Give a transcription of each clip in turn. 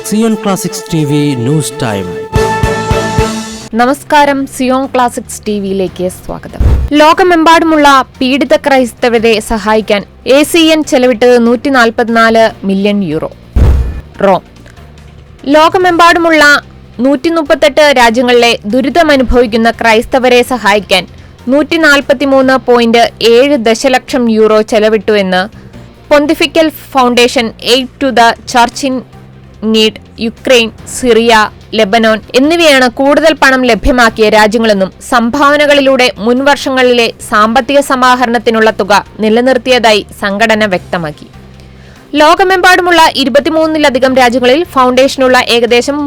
Zion classics TV news time. നമസ്കാരം, Zion classics ടിവിയിലേക്ക് സ്വാഗതം. ലോകമെമ്പാടുമുള്ള പീഡിത ക്രൈസ്തവരെ സഹായിക്കാൻ ACN ചെലവിട്ടത് 144 മില്യൺ യൂറോ. റോം. ലോകമെമ്പാടുമുള്ള 138 രാജ്യങ്ങളിലെ ദുരിതമനുഭവിക്കുന്ന ക്രൈസ്തവരെ സഹായിക്കാൻ 143.7 ദശലക്ഷം യൂറോ ചെലവിട്ടുവെന്ന് pontifical foundation aid to the church in need. Ukraine, Syria, Lebanon എന്നിവയാണ് കൂടുതൽ പണം ലഭ്യമാക്കിയ രാജ്യങ്ങളെന്നും സംഭാവനകളിലൂടെ മുൻവർഷങ്ങളിലെ സാമ്പത്തിക സമാഹരണത്തിനുള്ള തുക നിലനിർത്തിയതായി സംഘടന വ്യക്തമാക്കി. ലോകമെമ്പാടുമുള്ള 23-ലധികം രാജ്യങ്ങളിൽ ഫൗണ്ടേഷനുള്ള ഏകദേശം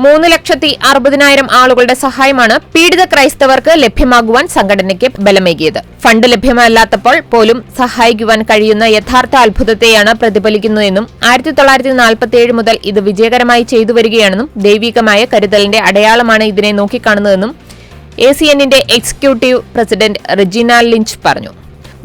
3,60,000 ആളുകളുടെ സഹായമാണ് പീഡിത ക്രൈസ്തവർക്ക് ലഭ്യമാകുവാൻ സംഘടനയ്ക്ക് ബലമേകിയത്. ഫണ്ട് ലഭ്യമല്ലാത്തപ്പോൾ പോലും സഹായിക്കുവാൻ കഴിയുന്ന യഥാർത്ഥ അത്ഭുതത്തെയാണ് പ്രതിഫലിക്കുന്നതെന്നും 1947 മുതൽ ഇത് വിജയകരമായി ചെയ്തു വരികയാണെന്നും ദൈവികമായ കരുതലിന്റെ അടയാളമാണ് ഇതിനെ നോക്കിക്കാണുന്നതെന്നും ACNന്റെ എക്സിക്യൂട്ടീവ് പ്രസിഡന്റ് റെജിന ലിഞ്ച് പറഞ്ഞു.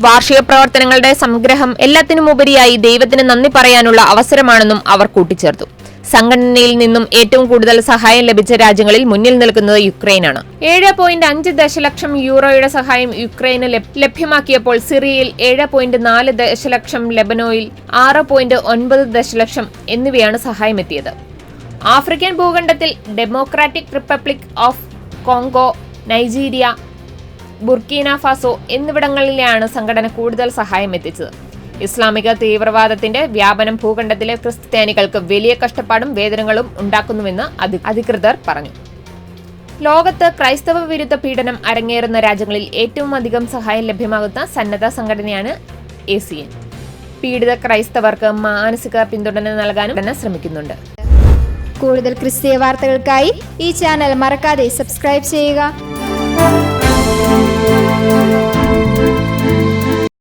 വാർഷിക പ്രവർത്തനങ്ങളുടെ സംഗ്രഹം എല്ലാത്തിനുമുപരിയായി ദൈവത്തിന് നന്ദി പറയാനുള്ള അവസരമാണെന്നും അവർ കൂട്ടിച്ചേർത്തു. സംഘടനയിൽ നിന്നും ഏറ്റവും കൂടുതൽ സഹായം ലഭിച്ച രാജ്യങ്ങളിൽ മുന്നിൽ നിൽക്കുന്നത് യുക്രൈനാണ്. 7.5 ദശലക്ഷം യൂറോയുടെ സഹായം യുക്രൈന് ലഭ്യമാക്കിയപ്പോൾ സിറിയയിൽ 7.4 ദശലക്ഷം, ലെബനോയിൽ 6.9 ദശലക്ഷം എന്നിവയാണ് സഹായമെത്തിയത്. ആഫ്രിക്കൻ ഭൂഖണ്ഡത്തിൽ democratic republic of Congo, Nigeria, Burkina Faso എന്നിവിടങ്ങളിലാണ് സംഘടന കൂടുതൽ സഹായം എത്തിച്ചത്. ഇസ്ലാമിക തീവ്രവാദത്തിന്റെ വ്യാപനം ഭൂഖണ്ഡത്തിലെ ക്രിസ്ത്യാനികൾക്ക് വലിയ കഷ്ടപ്പാടും വേദനകളും ഉണ്ടാക്കുന്നുവെന്ന് അധികൃതർ പറഞ്ഞു. ലോകത്ത് ക്രൈസ്തവ വിരുദ്ധ പീഡനം അരങ്ങേറുന്ന രാജ്യങ്ങളിൽ ഏറ്റവും അധികം സഹായം ലഭ്യമാകുന്ന സന്നദ്ധ സംഘടനയാണ് ACN. പീഡിത ക്രൈസ്തവർക്ക് മാനസിക പിന്തുണ നൽകാനും ശ്രമിക്കുന്നുണ്ട്. കൂടുതൽ ക്രിസ്തീയ വാർത്തകൾക്കായി ഈ ചാനൽ മറക്കാതെ സബ്സ്ക്രൈബ് ചെയ്യുക.